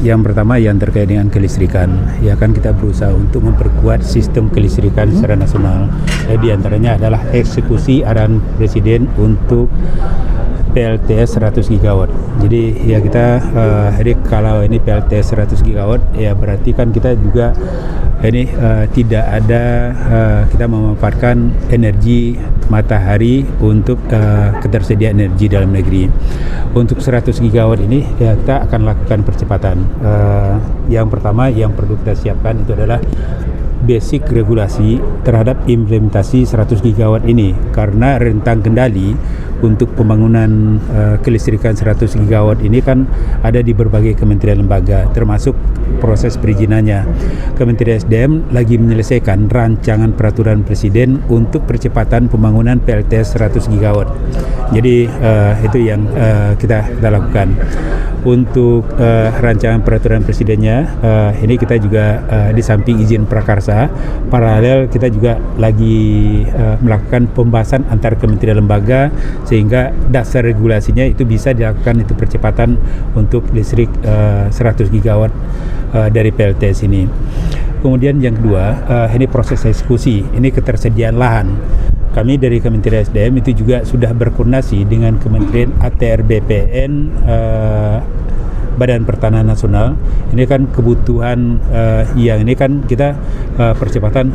Yang pertama yang terkait dengan kelistrikan, ya kan kita berusaha untuk memperkuat sistem kelistrikan secara nasional. Di antaranya adalah eksekusi arahan Presiden untuk PLTS 100 gigawatt. Jadi ya kita jadi kalau ini PLTS 100 gigawatt ya berarti kan kita juga ini tidak ada kita memanfaatkan energi matahari untuk ketersediaan energi dalam negeri. Untuk 100 gigawatt ini ya kita akan lakukan percepatan. Yang pertama yang perlu kita siapkan itu adalah basic regulasi terhadap implementasi 100 gigawatt ini, karena rentang kendali untuk pembangunan kelistrikan 100 gigawatt ini kan ada di berbagai kementerian lembaga, termasuk proses perizinannya. Kementerian SDM lagi menyelesaikan rancangan peraturan Presiden untuk percepatan pembangunan PLTS 100 gigawatt. Jadi itu yang kita lakukan. Untuk rancangan peraturan Presidennya, ini kita juga di samping izin prakarsa, paralel kita juga lagi melakukan pembahasan antar kementerian lembaga sehingga dasar regulasinya itu bisa dilakukan itu percepatan untuk listrik 100 gigawatt dari PLTS ini. Kemudian yang kedua, ini proses eksekusi, ini ketersediaan lahan. Kami dari Kementerian SDM itu juga sudah berkoordinasi dengan Kementerian ATR BPN, Badan Pertanahan Nasional. Ini kan kebutuhan yang ini kan kita percepatan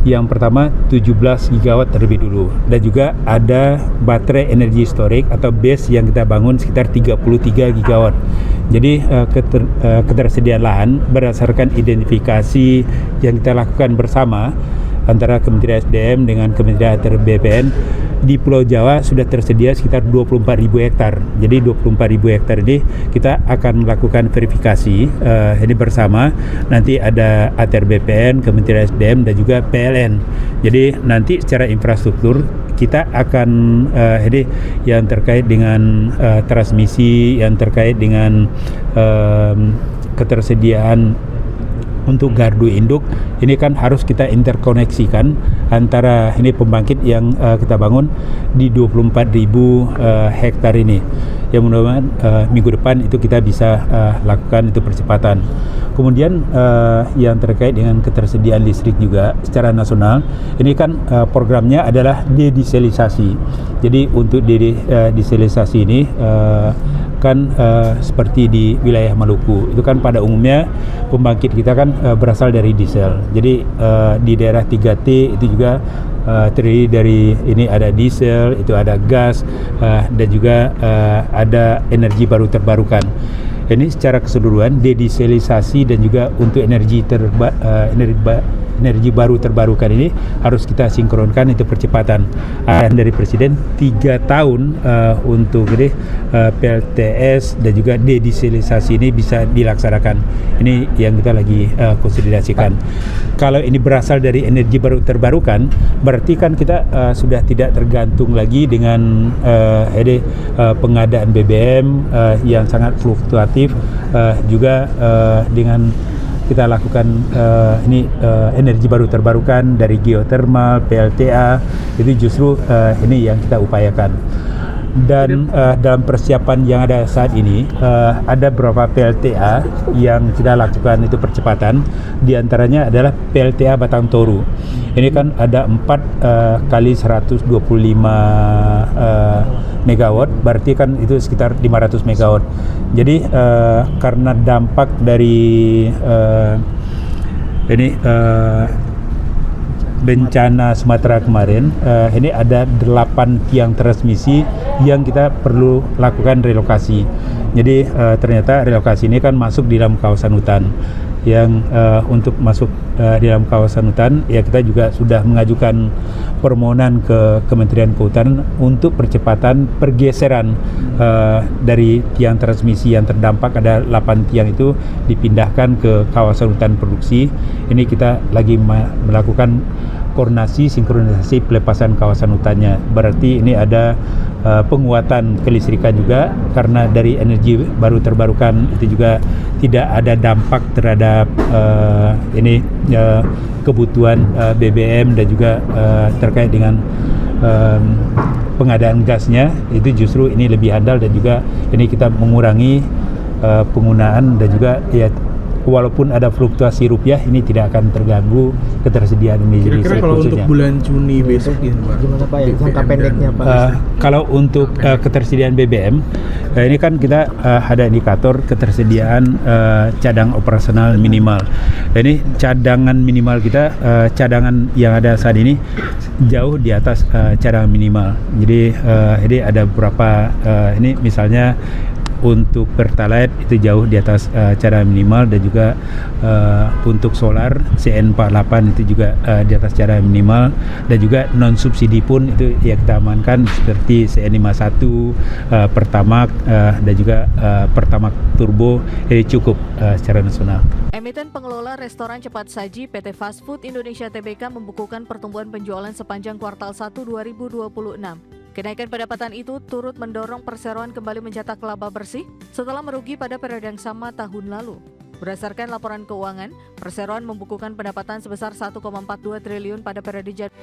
yang pertama 17 gigawatt terlebih dulu, dan juga ada baterai energi storage atau BESS yang kita bangun sekitar 33 gigawatt. Jadi ketersediaan lahan berdasarkan identifikasi yang kita lakukan bersama antara Kementerian SDM dengan Kementerian ATR BPN, di Pulau Jawa sudah tersedia sekitar 24.000 hektar. Jadi 24.000 hektar ini kita akan melakukan verifikasi ini bersama. Nanti ada ATR BPN, Kementerian SDM dan juga PLN. Jadi nanti secara infrastruktur kita akan ini yang terkait dengan transmisi, yang terkait dengan ketersediaan untuk gardu induk, ini kan harus kita interkoneksikan antara ini pembangkit yang kita bangun di 24.000 hektar ini. Yang mudah-mudahan minggu depan itu kita bisa lakukan itu percepatan. Kemudian yang terkait dengan ketersediaan listrik juga secara nasional, ini kan programnya adalah dedieselisasi. Jadi untuk dedieselisasi ini kan seperti di wilayah Maluku itu kan pada umumnya pembangkit kita kan berasal dari diesel. Jadi di daerah 3T itu juga terdiri dari ini ada diesel, itu ada gas dan juga ada energi baru terbarukan. Ini secara keseluruhan dedieselisasi dan juga untuk energi baru terbarukan ini harus kita sinkronkan itu percepatan. Arahan dari Presiden 3 tahun untuk PLTS dan juga dedieselisasi ini bisa dilaksanakan. Ini yang kita lagi konsolidasikan. Kalau ini berasal dari energi baru terbarukan, berarti kan kita sudah tidak tergantung lagi dengan pengadaan BBM yang sangat fluktuatif, juga dengan kita lakukan energi baru terbarukan dari geothermal, PLTA, itu justru ini yang kita upayakan. Dan dalam persiapan yang ada saat ini ada beberapa PLTA yang kita lakukan itu percepatan. Di antaranya adalah PLTA Batang Toru. Ini kan ada 4 kali 125 megawatt, berarti kan itu sekitar 500 megawatt. Jadi karena dampak dari bencana Sumatera kemarin, ini ada 8 tiang transmisi yang kita perlu lakukan relokasi. Jadi ternyata relokasi ini kan masuk di dalam kawasan hutan. Yang untuk masuk di dalam kawasan hutan, ya kita juga sudah mengajukan permohonan ke Kementerian Kehutanan untuk percepatan pergeseran dari tiang transmisi yang terdampak, ada 8 tiang itu dipindahkan ke kawasan hutan produksi. Ini kita lagi melakukan koordinasi sinkronisasi pelepasan kawasan hutannya. Berarti ini ada penguatan kelistrikan juga, karena dari energi baru terbarukan itu juga tidak ada dampak terhadap kebutuhan BBM dan juga terkait dengan pengadaan gasnya. Itu justru ini lebih handal, dan juga ini kita mengurangi penggunaan dan juga ya walaupun ada fluktuasi rupiah ini tidak akan terganggu ketersediaan energi listrik. Kira-kira kalau untuk bulan Juni besok gimana Pak ya jangka pendeknya Pak? Kalau untuk ketersediaan BBM ini kan kita ada indikator ketersediaan cadang operasional minimal. Ini cadangan minimal kita, cadangan yang ada saat ini jauh di atas cadangan minimal. Jadi ini ada beberapa ini misalnya untuk Pertalite itu jauh di atas cadangan minimal, dan juga untuk solar CN48 itu juga di atas cadangan minimal, dan juga non subsidi pun itu ya kita amankan seperti CN51, Pertamax dan juga Pertamax Turbo cukup secara nasional. Emiten pengelola restoran cepat saji PT Fast Food Indonesia Tbk membukukan pertumbuhan penjualan sepanjang kuartal 1 2026. Kenaikan pendapatan itu turut mendorong perseroan kembali mencetak laba bersih setelah merugi pada periode yang sama tahun lalu. Berdasarkan laporan keuangan, perseroan membukukan pendapatan sebesar 1,42 triliun pada periode Januari.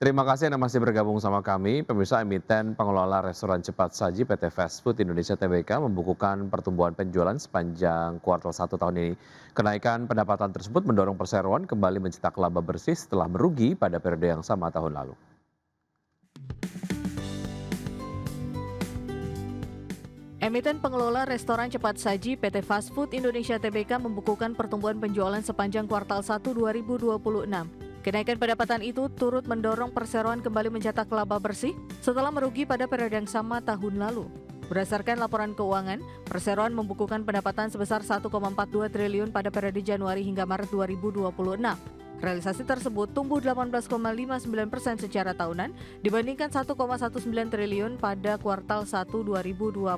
Terima kasih Anda masih bergabung sama kami. Pemirsa, emiten pengelola restoran cepat saji PT Fast Food Indonesia Tbk membukukan pertumbuhan penjualan sepanjang kuartal 1 tahun ini. Kenaikan pendapatan tersebut mendorong perseroan kembali mencetak laba bersih setelah merugi pada periode yang sama tahun lalu. Emiten pengelola restoran cepat saji PT Fast Food Indonesia Tbk membukukan pertumbuhan penjualan sepanjang kuartal 1 2026. Kenaikan pendapatan itu turut mendorong perseroan kembali mencetak laba bersih setelah merugi pada periode yang sama tahun lalu. Berdasarkan laporan keuangan, perseroan membukukan pendapatan sebesar 1,42 triliun pada periode Januari hingga Maret 2026. Realisasi tersebut tumbuh 18,59% secara tahunan dibandingkan 1,19 triliun pada kuartal 1 2025.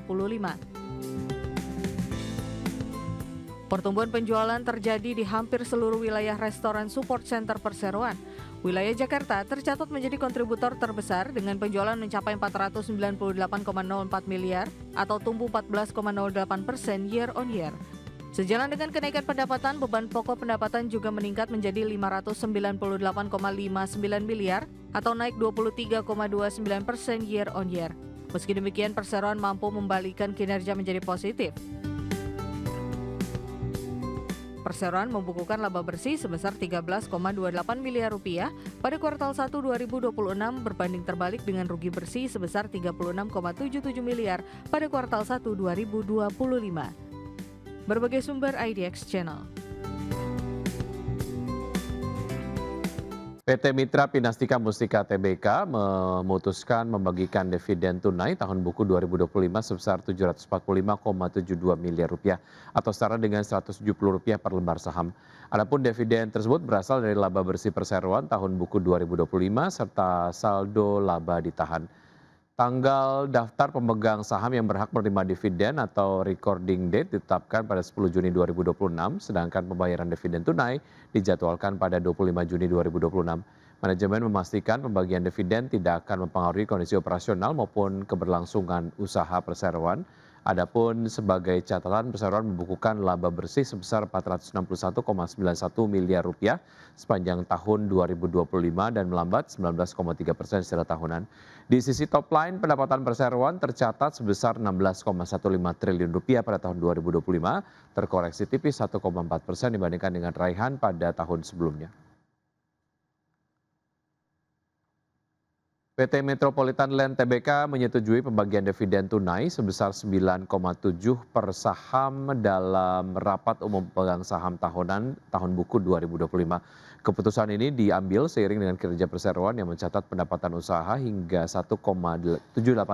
Pertumbuhan penjualan terjadi di hampir seluruh wilayah restoran support center perseroan. Wilayah Jakarta tercatat menjadi kontributor terbesar dengan penjualan mencapai 498,04 miliar atau tumbuh 14,08% year on year. Sejalan dengan kenaikan pendapatan, beban pokok pendapatan juga meningkat menjadi 598,59 miliar atau naik 23,29% year on year. Meski demikian, perseroan mampu membalikan kinerja menjadi positif. Perseroan membukukan laba bersih sebesar 13,28 miliar rupiah pada kuartal 1 2026 berbanding terbalik dengan rugi bersih sebesar 36,77 miliar pada kuartal 1 2025. Berbagai sumber IDX Channel. PT Mitra Pinastika Mustika Tbk memutuskan membagikan dividen tunai tahun buku 2025 sebesar 745,72 miliar rupiah atau setara dengan Rp170 per lembar saham. Adapun dividen tersebut berasal dari laba bersih perseroan tahun buku 2025 serta saldo laba ditahan. Tanggal daftar pemegang saham yang berhak menerima dividen atau recording date ditetapkan pada 10 Juni 2026, sedangkan pembayaran dividen tunai dijadwalkan pada 25 Juni 2026. Manajemen memastikan pembagian dividen tidak akan mempengaruhi kondisi operasional maupun keberlangsungan usaha perseroan. Adapun sebagai catatan, perseroan membukukan laba bersih sebesar 461,91 miliar rupiah sepanjang tahun 2025 dan melambat 19,3% secara tahunan. Di sisi top line, pendapatan perseroan tercatat sebesar 16,15 triliun rupiah pada tahun 2025, terkoreksi tipis 1,4% dibandingkan dengan raihan pada tahun sebelumnya. PT Metropolitan Land Tbk menyetujui pembagian dividen tunai sebesar 9,7 per saham dalam rapat umum pemegang saham tahunan tahun buku 2025. Keputusan ini diambil seiring dengan kinerja perseroan yang mencatat pendapatan usaha hingga 1,78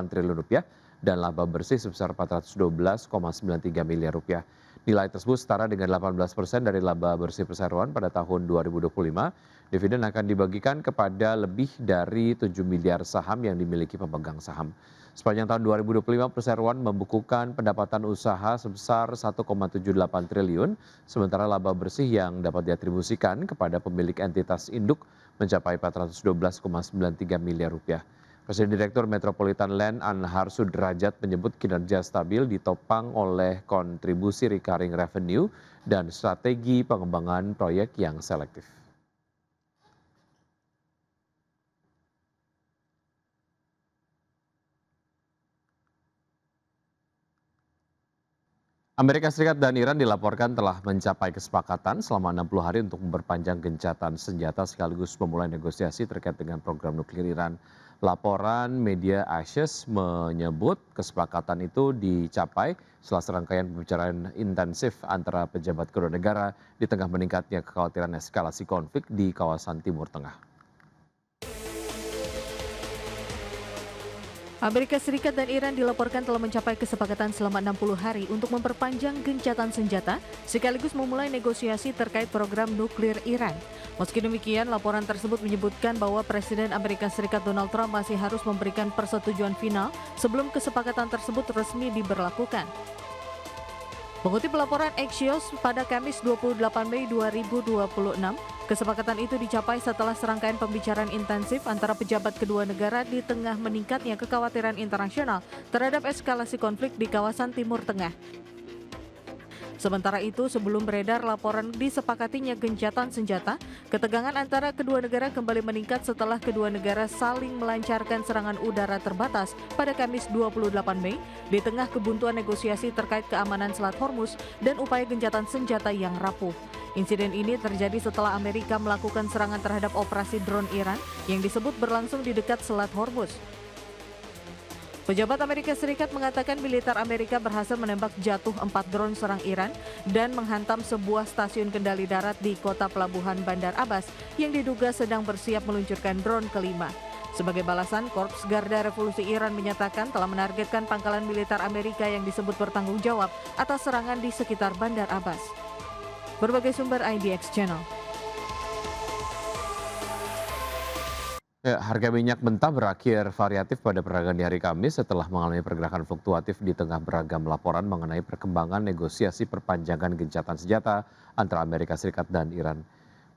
triliun rupiah dan laba bersih sebesar 412,93 miliar rupiah. Nilai tersebut setara dengan 18% dari laba bersih perseroan pada tahun 2025. Dividen akan dibagikan kepada lebih dari 7 miliar saham yang dimiliki pemegang saham. Sepanjang tahun 2025, perseroan membukukan pendapatan usaha sebesar 1,78 triliun, sementara laba bersih yang dapat diatribusikan kepada pemilik entitas induk mencapai 412,93 miliar rupiah. Presiden Direktur Metropolitan Land Anhar Sudrajat menyebut kinerja stabil ditopang oleh kontribusi recurring revenue dan strategi pengembangan proyek yang selektif. Amerika Serikat dan Iran dilaporkan telah mencapai kesepakatan selama 60 hari untuk memperpanjang gencatan senjata sekaligus memulai negosiasi terkait dengan program nuklir Iran. Laporan media Axios menyebut kesepakatan itu dicapai setelah serangkaian pembicaraan intensif antara pejabat kedua negara di tengah meningkatnya kekhawatiran eskalasi konflik di kawasan Timur Tengah. Amerika Serikat dan Iran dilaporkan telah mencapai kesepakatan selama 60 hari untuk memperpanjang gencatan senjata sekaligus memulai negosiasi terkait program nuklir Iran. Meski demikian, laporan tersebut menyebutkan bahwa Presiden Amerika Serikat Donald Trump masih harus memberikan persetujuan final sebelum kesepakatan tersebut resmi diberlakukan. Mengutip laporan Axios pada Kamis 28 Mei 2026, kesepakatan itu dicapai setelah serangkaian pembicaraan intensif antara pejabat kedua negara di tengah meningkatnya kekhawatiran internasional terhadap eskalasi konflik di kawasan Timur Tengah. Sementara itu, sebelum beredar laporan disepakatinya gencatan senjata, ketegangan antara kedua negara kembali meningkat setelah kedua negara saling melancarkan serangan udara terbatas pada Kamis 28 Mei di tengah kebuntuan negosiasi terkait keamanan Selat Hormuz dan upaya gencatan senjata yang rapuh. Insiden ini terjadi setelah Amerika melakukan serangan terhadap operasi drone Iran yang disebut berlangsung di dekat Selat Hormuz. Pejabat Amerika Serikat mengatakan militer Amerika berhasil menembak jatuh 4 drone serang Iran dan menghantam sebuah stasiun kendali darat di kota pelabuhan Bandar Abbas yang diduga sedang bersiap meluncurkan drone kelima. Sebagai balasan, Korps Garda Revolusi Iran menyatakan telah menargetkan pangkalan militer Amerika yang disebut bertanggung jawab atas serangan di sekitar Bandar Abbas. Berbagai sumber IDX Channel. Ya, harga minyak mentah berakhir variatif pada perdagangan di hari Kamis setelah mengalami pergerakan fluktuatif di tengah beragam laporan mengenai perkembangan negosiasi perpanjangan gencatan senjata antara Amerika Serikat dan Iran.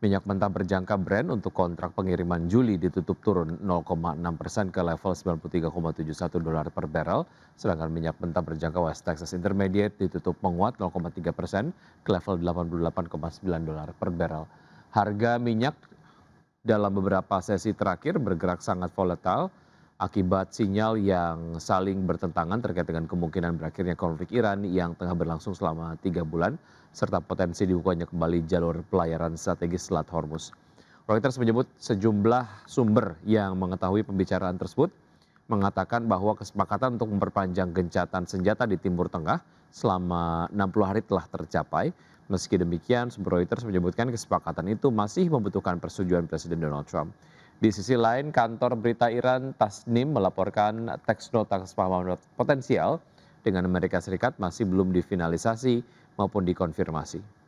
Minyak mentah berjangka Brent untuk kontrak pengiriman Juli ditutup turun 0,6% ke level 93,71 dolar per barrel, sedangkan minyak mentah berjangka West Texas Intermediate ditutup menguat 0,3% ke level 88,9 dolar per barrel. Harga minyak dalam beberapa sesi terakhir bergerak sangat volatile akibat sinyal yang saling bertentangan terkait dengan kemungkinan berakhirnya konflik Iran yang tengah berlangsung selama 3 bulan serta potensi dibukanya kembali jalur pelayaran strategis Selat Hormuz. Reuters menyebut sejumlah sumber yang mengetahui pembicaraan tersebut mengatakan bahwa kesepakatan untuk memperpanjang gencatan senjata di Timur Tengah selama 60 hari telah tercapai. Meski demikian, sumber Reuters menyebutkan kesepakatan itu masih membutuhkan persetujuan Presiden Donald Trump. Di sisi lain, kantor berita Iran Tasnim melaporkan teks nota kesepahaman potensial dengan Amerika Serikat masih belum difinalisasi maupun dikonfirmasi.